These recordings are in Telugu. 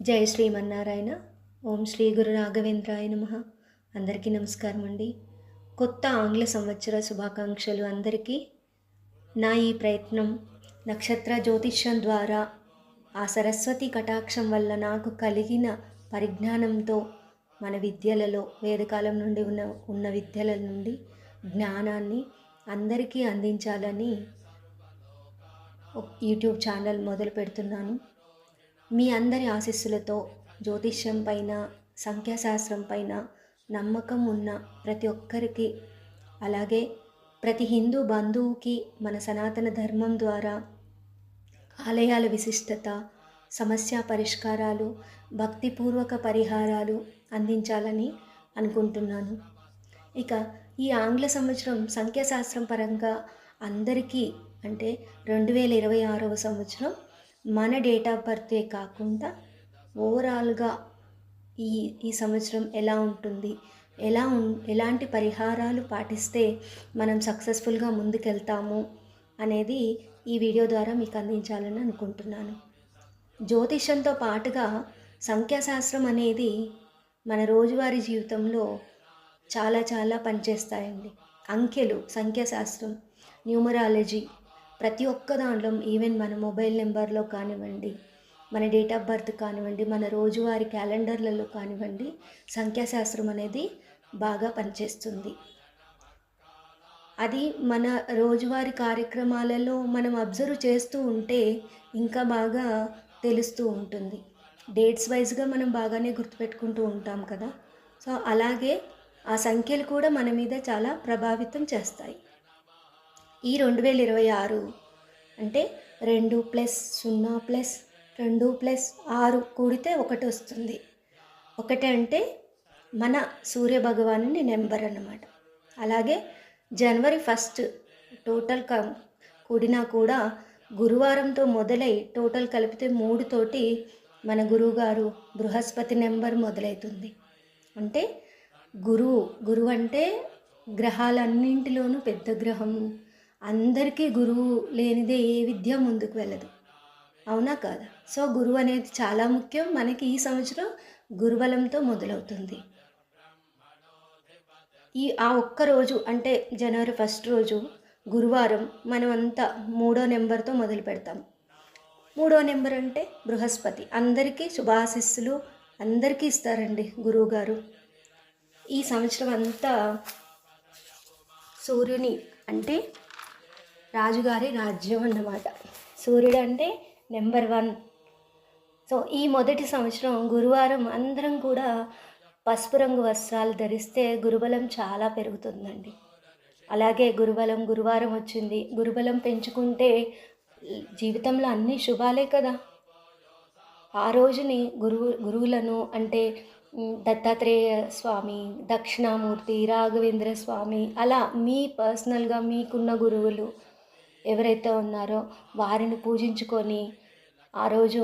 జై శ్రీమన్నారాయణ. ఓం శ్రీ గురు రాఘవేంద్రాయ నమః. అందరికీ నమస్కారం అండి. కొత్త ఆంగ్ల సంవత్సర శుభాకాంక్షలు అందరికీ. నా ఈ ప్రయత్నం నక్షత్ర జ్యోతిష్యం ద్వారా ఆ సరస్వతి కటాక్షం వల్ల నాకు కలిగిన పరిజ్ఞానంతో మన విద్యలలో వేదకాలం నుండి ఉన్న విద్యల నుండి జ్ఞానాన్ని అందరికీ అందించాలని యూట్యూబ్ ఛానల్ మొదలు పెడుతున్నాను. మీ అందరి ఆశీస్సులతో జ్యోతిష్యం పైన, సంఖ్యాశాస్త్రం పైన నమ్మకం ఉన్న ప్రతి ఒక్కరికి, అలాగే ప్రతి హిందూ బంధువుకి మన సనాతన ధర్మం ద్వారా ఆలయాల విశిష్టత, సమస్య పరిష్కారాలు, భక్తిపూర్వక పరిహారాలు అందించాలని అనుకుంటున్నాను. ఇక ఈ ఆంగ్ల సంవత్సరం సంఖ్యాశాస్త్రం పరంగా అందరికీ అంటే 2026వ సంవత్సరం మన డేట్ ఆఫ్ బర్తే కాకుండా ఓవరాల్గా ఈ సంవత్సరం ఎలా ఉంటుంది, ఎలాంటి పరిహారాలు పాటిస్తే మనం సక్సెస్ఫుల్గా ముందుకెళ్తాము అనేది ఈ వీడియో ద్వారా మీకు అందించాలని అనుకుంటున్నాను. జ్యోతిషంతో పాటుగా సంఖ్యాశాస్త్రం అనేది మన రోజువారీ జీవితంలో చాలా పనిచేస్తాయండి. అంకెలు, సంఖ్యాశాస్త్రం, న్యూమరాలజీ ప్రతి ఒక్క దాంట్లో, ఈవెన్ మన మొబైల్ నెంబర్లో కానివ్వండి, మన డేట్ ఆఫ్ బర్త్ కానివ్వండి, మన రోజువారీ క్యాలెండర్లలో కానివ్వండి, సంఖ్యాశాస్త్రం అనేది బాగా పనిచేస్తుంది. అది మన రోజువారీ కార్యక్రమాలలో మనం అబ్జర్వ్ చేస్తూ ఉంటే ఇంకా బాగా తెలుస్తూ ఉంటుంది. డేట్స్ వైజ్గా మనం బాగానే గుర్తుపెట్టుకుంటూ ఉంటాం కదా. సో అలాగే ఆ సంఖ్యలు కూడా మన మీద చాలా ప్రభావితం చేస్తాయి. ఈ 2026 అంటే 2 + 0 + 2 + 6 కూడితే 1 వస్తుంది. 1 అంటే మన సూర్య భగవానుని నెంబర్ అన్నమాట. అలాగే జనవరి 1 టోటల్ కూడినా కూడా గురువారంతో మొదలై టోటల్ కలిపితే 3 తోటి మన గురువుగారు బృహస్పతి నెంబర్ మొదలవుతుంది. అంటే గురువు అంటే గ్రహాలన్నింటిలోనూ పెద్ద గ్రహము. అందరికీ గురువు లేనిదే ఏ విద్య ముందుకు వెళ్ళదు, అవునా కాదా? సో గురువు అనేది చాలా ముఖ్యం. మనకి ఈ సంవత్సరం గురుబలంతో మొదలవుతుంది. ఆ ఒక్క రోజు అంటే జనవరి 1 రోజు గురువారం మనమంతా 3వ నెంబర్తో మొదలు పెడతాం. 3వ నెంబర్ అంటే బృహస్పతి. అందరికీ శుభాశిస్సులు అందరికీ ఇస్తారండి గురువుగారు. ఈ సంవత్సరం అంతా సూర్యుని అంటే రాజుగారి రాజ్యం అన్నమాట. సూర్యుడు అంటే నెంబర్ 1. సో ఈ మొదటి సంవత్సరం గురువారం అందరం కూడా పసుపు రంగు వస్త్రాలు ధరిస్తే గురుబలం చాలా పెరుగుతుందండి. అలాగే గురువారం వచ్చింది, గురుబలం పెంచుకుంటే జీవితంలో అన్నీ శుభాలే కదా. ఆ రోజుని గురువులను అంటే దత్తాత్రేయ స్వామి, దక్షిణామూర్తి, రాఘవేంద్ర స్వామి, అలా మీ పర్సనల్గా మీకున్న గురువులు ఎవరైతే ఉన్నారో వారిని పూజించుకొని ఆ రోజు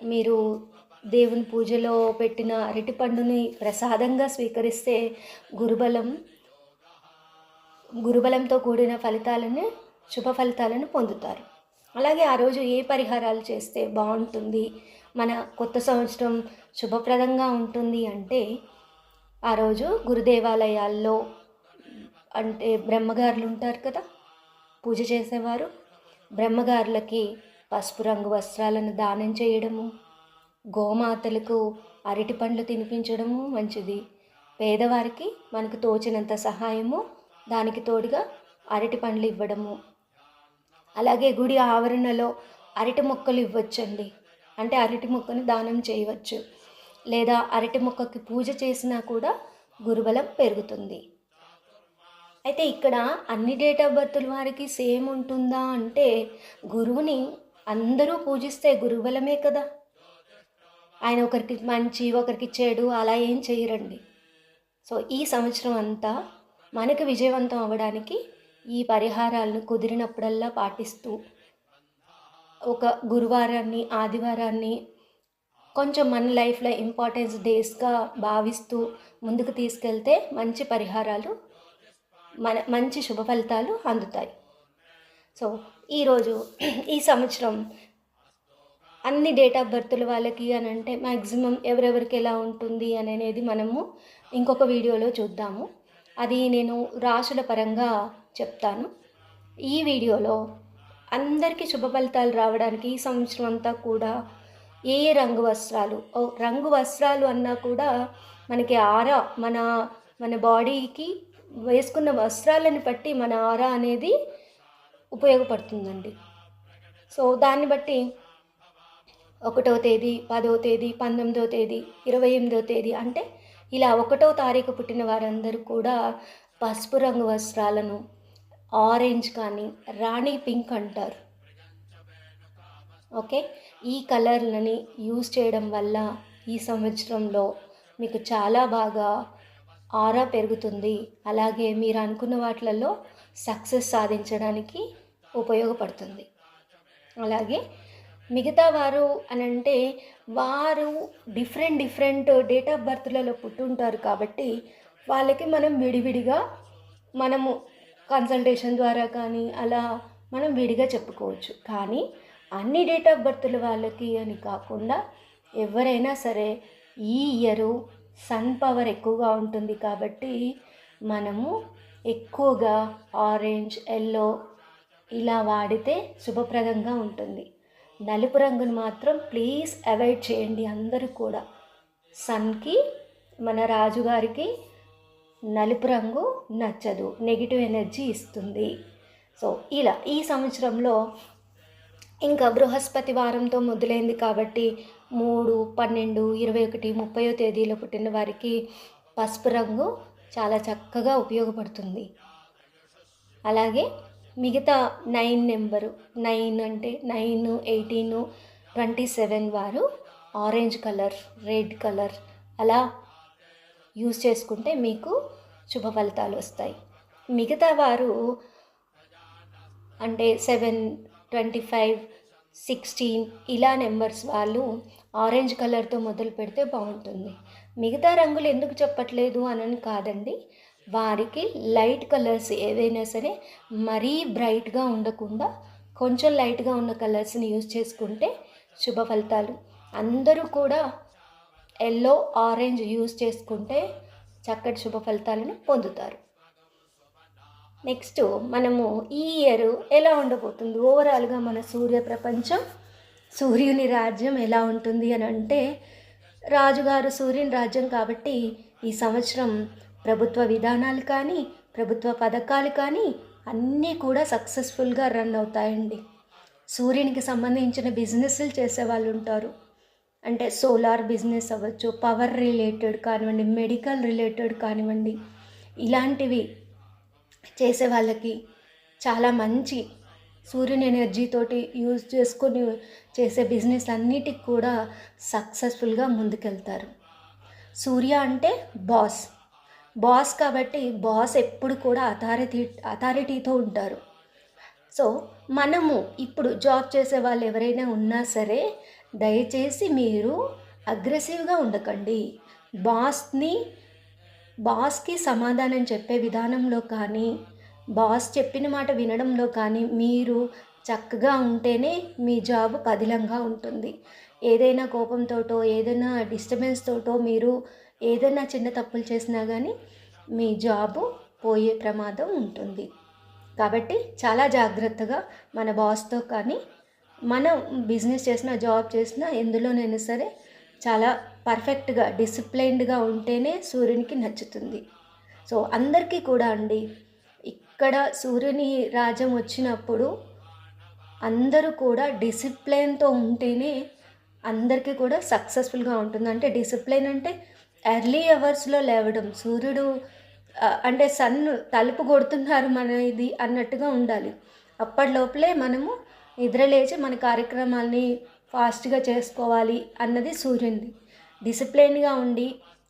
మీరు దేవుని పూజలో పెట్టిన అరటిపండుని ప్రసాదంగా స్వీకరిస్తే గురుబలంతో కూడిన శుభ ఫలితాలను పొందుతారు. అలాగే ఆ రోజు ఏ పరిహారాలు చేస్తే బాగుంటుంది, మన కొత్త సంవత్సరం శుభప్రదంగా ఉంటుంది అంటే ఆ రోజు గురుదేవాలయాల్లో అంటే బ్రహ్మగారులు ఉంటారు కదా, పూజ చేసేవారు, బ్రహ్మగారులకి పసుపు రంగు వస్త్రాలను దానం చేయడము, గోమాతలకు అరటి పండ్లు తినిపించడము మంచిది. పేదవారికి మనకు తోచినంత సహాయము, దానికి తోడుగా అరటి పండ్లు ఇవ్వడము. అలాగే గుడి ఆవరణలో అరటి మొక్కలు ఇవ్వచ్చండి. అంటే అరటి మొక్కను దానం చేయవచ్చు. లేదా అరటి మొక్కకి పూజ చేసినా కూడా గురుబలం పెరుగుతుంది. అయితే ఇక్కడ అన్ని డేట్ ఆఫ్ బర్త్ల వారికి సేమ్ ఉంటుందా అంటే గురువుని అందరూ పూజిస్తే గురుబలమే కదా. ఆయన ఒకరికి మంచి ఒకరికి చెడు అలా ఏం చేయరండి. సో ఈ సంవత్సరం అంతా మనకు విజయవంతం అవ్వడానికి ఈ పరిహారాలను కుదిరినప్పుడల్లా పాటిస్తూ ఒక గురువారాన్ని, ఆదివారాన్ని కొంచెం మన లైఫ్లో ఇంపార్టెన్స్ డేస్గా భావిస్తూ ముందుకు తీసుకెళ్తే మంచి పరిహారాలు, మంచి శుభ ఫలితాలు అందుతాయి. సో ఈరోజు ఈ సంవత్సరం అన్ని డేట్ ఆఫ్ బర్త్ల వాళ్ళకి అని అంటే మ్యాక్సిమం ఎవరెవరికి ఎలా ఉంటుంది అనేది మనము ఇంకొక వీడియోలో చూద్దాము. అది నేను రాశుల పరంగా చెప్తాను. ఈ వీడియోలో అందరికీ శుభ ఫలితాలు రావడానికి ఈ సంవత్సరం అంతా కూడా ఏ రంగు వస్త్రాలు, రంగు వస్త్రాలు అన్నా కూడా మనకి ఆరా మన బాడీకి వేసుకున్న వస్త్రాలను బట్టి మన ఆరా అనేది ఉపయోగపడుతుందండి. సో దాన్ని బట్టి 1వ తేదీ, 10వ తేదీ, 19వ తేదీ, 28వ తేదీ అంటే ఇలా 1వ తారీఖు పుట్టిన వారందరూ కూడా పసుపు రంగు వస్త్రాలను, ఆరెంజ్ కానీ రాణి పింక్ అంటారు, ఓకే, ఈ కలర్లని యూజ్ చేయడం వల్ల ఈ సంవత్సరంలో మీకు చాలా బాగా ఆరా పెరుగుతుంది. అలాగే మీరు అనుకున్న వాటిలలో సక్సెస్ సాధించడానికి ఉపయోగపడుతుంది. అలాగే మిగతా వారు అని అంటే వారు డిఫరెంట్ డేట్ ఆఫ్ బర్త్లలో పుట్టుంటారు కాబట్టి వాళ్ళకి మనం విడివిడిగా మనము కన్సల్టేషన్ ద్వారా కానీ అలా మనం విడిగా చెప్పుకోవచ్చు. కానీ అన్ని డేట్ ఆఫ్ బర్త్ల వాళ్ళకి అని కాకుండా ఎవరైనా సరే ఈ ఇయరు సన్ పవర్ ఎక్కువగా ఉంటుంది కాబట్టి మనము ఎక్కువగా ఆరెంజ్, ఎల్లో ఇలా వాడితే శుభప్రదంగా ఉంటుంది. నలుపు రంగును మాత్రం ప్లీజ్ అవాయిడ్ చేయండి అందరూ కూడా. సన్కి, మన రాజుగారికి నలుపు రంగు నచ్చదు, నెగిటివ్ ఎనర్జీ ఇస్తుంది. సో ఇలా ఈ సంవత్సరంలో ఇంకా బృహస్పతి వారంతో మొదలైంది కాబట్టి 3, 12, 21, 30వ తేదీలో పుట్టిన వారికి పసుపు రంగు చాలా చక్కగా ఉపయోగపడుతుంది. అలాగే మిగతా 9 నెంబరు, 9 అంటే 9, 18, 27 వారు ఆరెంజ్ కలర్, రెడ్ కలర్ అలా యూజ్ చేసుకుంటే మీకు శుభ ఫలితాలు వస్తాయి. మిగతా వారు అంటే 7, 25, 16 ఇలా నెంబర్స్ వాళ్ళు ఆరెంజ్ కలర్తో మొదలు పెడితే బాగుంటుంది. మిగతా రంగులు ఎందుకు చెప్పట్లేదు అని కాదండి, వారికి లైట్ కలర్స్ ఏదైనా సరే మరీ బ్రైట్గా ఉండకుండా కొంచెం లైట్గా ఉన్న కలర్స్ని యూజ్ చేసుకుంటే శుభ ఫలితాలు. అందరూ కూడా ఎల్లో, ఆరెంజ్ యూజ్ చేసుకుంటే చక్కటి శుభ ఫలితాలను పొందుతారు. నెక్స్ట్ మనము ఈ ఇయర్ ఎలా ఉండబోతుంది ఓవరాల్గా మన సూర్య ప్రపంచం, సూర్యుని రాజ్యం ఎలా ఉంటుంది అని అంటే రాజుగారు సూర్యుని రాజ్యం కాబట్టి ఈ సంవత్సరం ప్రభుత్వ విధానాలు కానీ ప్రభుత్వ పథకాలు కానీ అన్నీ కూడా సక్సెస్ఫుల్గా రన్ అవుతాయండి. సూర్యునికి సంబంధించిన బిజినెస్లు చేసే వాళ్ళు ఉంటారు, అంటే సోలార్ బిజినెస్ అవ్వచ్చు, పవర్ రిలేటెడ్ కానివ్వండి, మెడికల్ రిలేటెడ్ కానివ్వండి, ఇలాంటివి చేసే వాళ్ళకి చాలా మంచి సూర్యుని ఎనర్జీతోటి యూజ్ చేసుకొని చేసే బిజినెస్ అన్నిటికి కూడా సక్సెస్ఫుల్గా ముందుకెళ్తారు. సూర్య అంటే బాస్ కాబట్టి బాస్ ఎప్పుడు కూడా అథారిటీతో ఉంటారు. సో మనము ఇప్పుడు జాబ్ చేసే వాళ్ళు ఎవరైనా ఉన్నా సరే దయచేసి మీరు అగ్రెసివ్గా ఉండకండి. బాస్కి సమాధానం చెప్పే విధానంలో కానీ బాస్ చెప్పిన మాట వినడంలో కానీ మీరు చక్కగా ఉంటేనే మీ జాబ్ పదిలంగా ఉంటుంది. ఏదైనా కోపంతోటో ఏదైనా డిస్టర్బెన్స్ తోటో మీరు ఏదైనా చిన్న తప్పులు చేసినా కానీ మీ జాబు పోయే ప్రమాదం ఉంటుంది. కాబట్టి చాలా జాగ్రత్తగా మన బాస్తో కానీ మనం బిజినెస్ చేసినా జాబ్ చేసినా ఎందులోనైనా సరే చాలా పర్ఫెక్ట్గా డిసిప్లైన్డ్గా ఉంటేనే సూర్యునికి నచ్చుతుంది. సో అందరికీ కూడా అండి ఇక్కడ సూర్యుని రాజ్యం వచ్చినప్పుడు అందరూ కూడా డిసిప్లైన్తో ఉంటేనే అందరికీ కూడా సక్సెస్ఫుల్గా ఉంటుంది. అంటే డిసిప్లైన్ అంటే ఎర్లీ అవర్స్లో లేవడం, సూర్యుడు అంటే సన్ తలుపు కొడుతున్నారు మన ఇది అన్నట్టుగా ఉండాలి. అప్పటిలోపలే మనము నిద్రలేచి మన కార్యక్రమాల్ని ఫాస్ట్గా చేసుకోవాలి అన్నది సూర్యునిది. డిసిప్లైన్గా ఉండి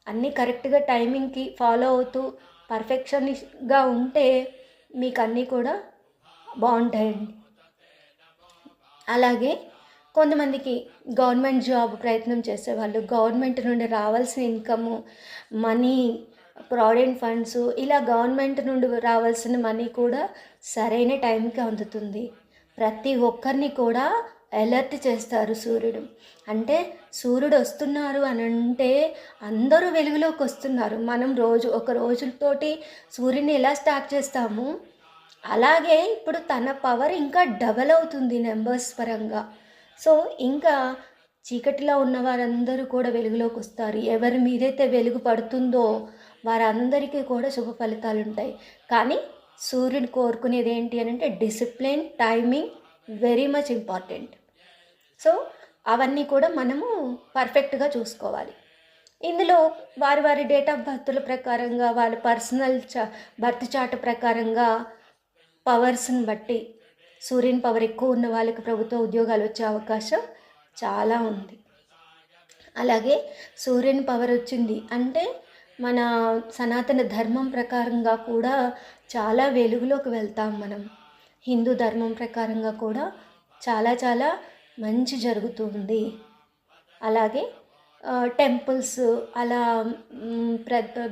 అన్నీ కరెక్ట్గా టైమింగ్కి ఫాలో అవుతూ పర్ఫెక్షన్గా ఉంటే మీకు అన్నీ కూడా బాగుంటాయండి. అలాగే కొంతమందికి గవర్నమెంట్ జాబ్ ప్రయత్నం చేసేవాళ్ళు గవర్నమెంట్ నుండి రావాల్సిన ఇన్కము, మనీ, ప్రావిడెంట్ ఫండ్స్ ఇలా గవర్నమెంట్ నుండి రావాల్సిన మనీ కూడా సరైన టైంకి అందుతుంది. ప్రతి ఒక్కరిని కూడా అలర్ట్ చేస్తారు సూర్యుడు. అంటే సూర్యుడు వస్తున్నారు అని అంటే అందరూ వెలుగులోకి వస్తున్నారు. మనం ఒక రోజుతోటి సూర్యుని ఎలా స్టార్ట్ చేస్తాము, అలాగే ఇప్పుడు తన పవర్ ఇంకా డబల్ అవుతుంది నెంబర్స్ పరంగా. సో ఇంకా చీకటిలో ఉన్న వారందరూ కూడా వెలుగులోకి వస్తారు. ఎవరి మీదైతే వెలుగు పడుతుందో వారందరికీ కూడా శుభ ఫలితాలు ఉంటాయి. కానీ సూర్యుడు కోరుకునేది ఏంటి అని అంటే discipline, timing very much important. So అవన్నీ కూడా మనము పర్ఫెక్ట్గా చూసుకోవాలి. ఇందులో వారి వారి డేట్ ఆఫ్ బర్త్ల ప్రకారంగా, వాళ్ళ పర్సనల్ బర్త్ చార్ట్ ప్రకారంగా పవర్స్ని బట్టి సూర్యుని పవర్ ఎక్కువ ఉన్న వాళ్ళకి ప్రభుత్వ ఉద్యోగాలు వచ్చే అవకాశం చాలా ఉంది. అలాగే సూర్యుని పవర్ వచ్చింది అంటే మన సనాతన ధర్మం ప్రకారంగా కూడా చాలా వెలుగులోకి వెళ్తాం మనం. హిందూ ధర్మం ప్రకారంగా కూడా చాలా చాలా మంచి జరుగుతుంది. అలాగే టెంపుల్స్ అలా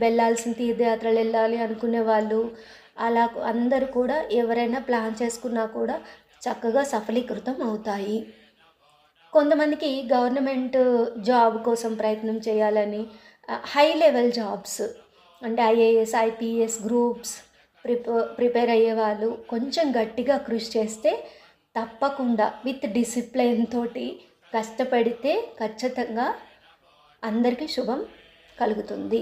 వెళ్ళాల్సిన తీర్థయాత్రలు వెళ్ళాలి అనుకునే వాళ్ళు అలా అందరూ కూడా ఎవరైనా ప్లాన్ చేసుకున్నా కూడా చక్కగా సఫలీకృతం అవుతాయి. కొంతమందికి గవర్నమెంట్ జాబ్ కోసం ప్రయత్నం చేయాలని హై లెవెల్ జాబ్స్ అంటే ఐఏఎస్, ఐపీఎస్ గ్రూప్స్ ప్రిపేర్ అయ్యే వాళ్ళు కొంచెం గట్టిగా కృషి చేస్తే తప్పకుండా విత్ డిసిప్లైన్ తోటి కష్టపడితే ఖచ్చితంగా అందరికీ శుభం కలుగుతుంది.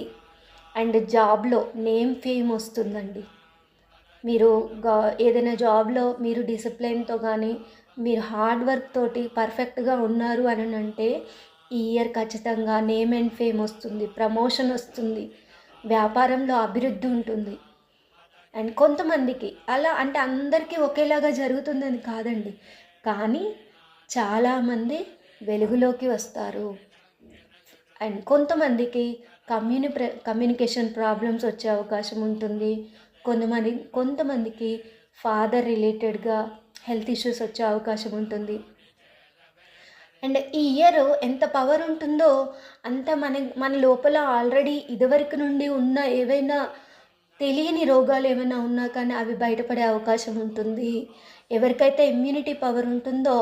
అండ్ జాబ్లో నేమ్ ఫేమ్ వస్తుందండి. మీరు ఏదైనా జాబ్లో మీరు డిసిప్లైన్తో కానీ మీరు హార్డ్ వర్క్ తోటి పర్ఫెక్ట్గా ఉన్నారు అని అంటే ఈ ఇయర్ ఖచ్చితంగా నేమ్ అండ్ ఫేమ్ వస్తుంది, ప్రమోషన్ వస్తుంది, వ్యాపారంలో అభివృద్ధి ఉంటుంది. అండ్ కొంతమందికి అలా అంటే అందరికీ ఒకేలాగా జరుగుతుందని కాదండి, కానీ చాలామంది వెలుగులోకి వస్తారు. అండ్ కొంతమందికి కమ్యూనికేషన్ ప్రాబ్లమ్స్ వచ్చే అవకాశం ఉంటుంది. కొంతమందికి ఫాదర్ రిలేటెడ్గా హెల్త్ ఇష్యూస్ వచ్చే అవకాశం ఉంటుంది. అండ్ ఈ ఇయర్ ఎంత పవర్ ఉంటుందో అంత మన లోపల ఆల్రెడీ ఇదివరకు నుండి ఉన్న ఏవైనా తెలియని రోగాలు ఏమైనా ఉన్నా కానీ అవి బయటపడే అవకాశం ఉంటుంది. ఎవరికైతే ఇమ్యూనిటీ పవర్ ఉంటుందో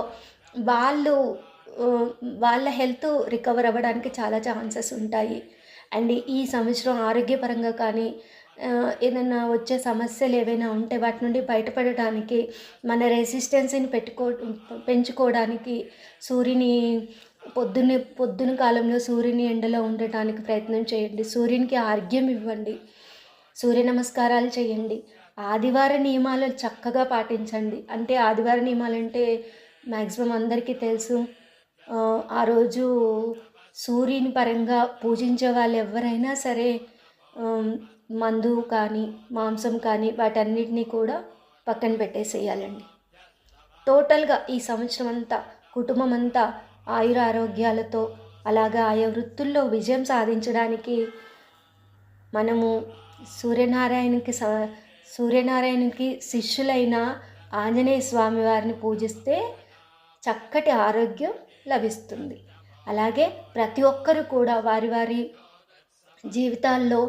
వాళ్ళ హెల్త్ రికవర్ అవ్వడానికి చాలా ఛాన్సెస్ ఉంటాయి. అండ్ ఈ సంవత్సరం ఆరోగ్యపరంగా కానీ ఏదైనా వచ్చే సమస్యలు ఏవైనా ఉంటే వాటి నుండి బయటపడటానికి మన రెసిస్టెన్సీని పెంచుకోవడానికి సూర్యుని పొద్దున కాలంలో సూర్యుని ఎండలో ఉండటానికి ప్రయత్నం చేయండి. సూర్యునికి ఆర్ఘ్యం ఇవ్వండి, సూర్య నమస్కారాలు చేయండి. ఆదివార నియమాలు చక్కగా పాటించండి. అంటే ఆదివార నియమాలు అంటే మ్యాక్సిమం అందరికీ తెలుసు. ఆ రోజు సూర్యుని పరంగా పూజించే వాళ్ళు ఎవరైనా సరే మందు కానీ మాంసం కానీ వాటన్నిటినీ కూడా పక్కన పెట్టేసేయాలండి. టోటల్గా ఈ సంవత్సరం అంతా కుటుంబం అంతా ఆయుర ఆరోగ్యాలతో అలాగా ఆయా వృత్తుల్లో విజయం సాధించడానికి మనము సూర్యనారాయణకి శిష్యులైన ఆంజనేయ స్వామి వారిని పూజిస్తే చక్కటి ఆరోగ్యం లభిస్తుంది. అలాగే ప్రతి ఒక్కరు కూడా వారి వారి జీవితాల్లో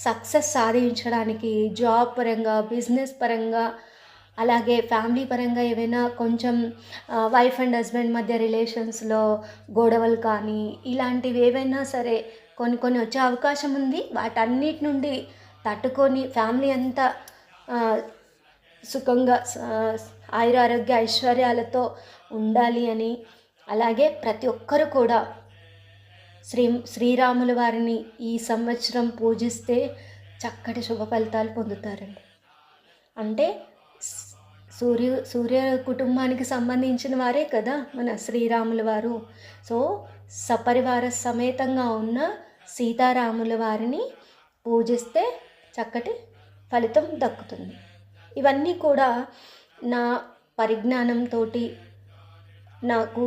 సక్సెస్ సాధించడానికి జాబ్ పరంగా, బిజినెస్ పరంగా, అలాగే ఫ్యామిలీ పరంగా ఏవైనా కొంచెం వైఫ్ అండ్ హస్బెండ్ మధ్య రిలేషన్స్లో గొడవలు కానీ ఇలాంటివి ఏవైనా సరే కొన్ని వచ్చే అవకాశం ఉంది. వాటన్నిటి నుండి తట్టుకొని ఫ్యామిలీ అంతా సుఖంగా ఆయురారోగ్య ఐశ్వర్యాలతో ఉండాలి అని, అలాగే ప్రతి ఒక్కరు కూడా శ్రీరాముల వారిని ఈ సంవత్సరం పూజిస్తే చక్కటి శుభ ఫలితాలు పొందుతారండి. అంటే సూర్య కుటుంబానికి సంబంధించిన వారే కదా మన శ్రీరాముల వారు. సో సపరివార సమేతంగా ఉన్న సీతారాముల వారిని పూజిస్తే చక్కటి ఫలితం దక్కుతుంది. ఇవన్నీ కూడా నా పరిజ్ఞానంతో నాకు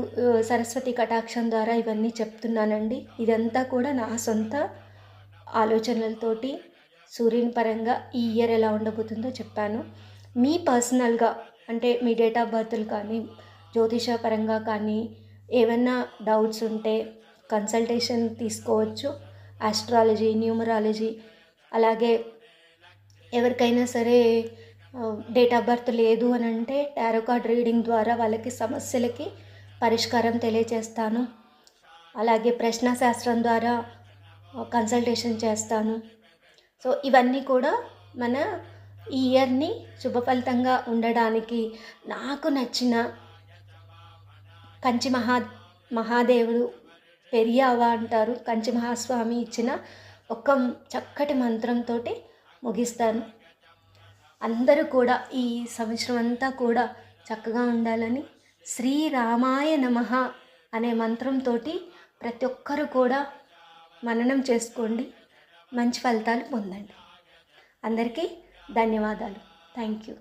సరస్వతి కటాక్షం ద్వారా ఇవన్నీ చెప్తున్నానండి. ఇదంతా కూడా నా సొంత ఆలోచనలతోటి సూర్యుని పరంగా ఈ ఇయర్ ఎలా ఉండబోతుందో చెప్పాను. మీ పర్సనల్గా అంటే మీ డేట్ ఆఫ్ బర్త్లు కానీ జ్యోతిష పరంగా కానీ ఏమైనా డౌట్స్ ఉంటే కన్సల్టేషన్ తీసుకోవచ్చు. ఆస్ట్రాలజీ, న్యూమరాలజీ, అలాగే ఎవరికైనా సరే డేట్ ఆఫ్ బర్త్ లేదు అని అంటే టారో కార్డ్ రీడింగ్ ద్వారా వాళ్ళకి సమస్యలకి పరిష్కారం తెలియజేస్తాను. అలాగే ప్రశ్నాశాస్త్రం ద్వారా కన్సల్టేషన్ చేస్తాను. సో ఇవన్నీ కూడా మన ఈ ఇయర్ని శుభ ఫలితంగా ఉండడానికి నాకు నచ్చిన కంచి మహాదేవుడు పెరియావా అంటారు, కంచి మహాస్వామి ఇచ్చిన ఒక చక్కటి మంత్రంతో ముగిస్తాను. అందరూ కూడా ఈ సంవత్సరం అంతా కూడా చక్కగా ఉండాలని శ్రీరామాయ నమః అనే మంత్రంతో ప్రతి ఒక్కరూ కూడా మననం చేసుకోండి, మంచి ఫలితాలు పొందండి. అందరికీ ధన్యవాదాలు. Thank you.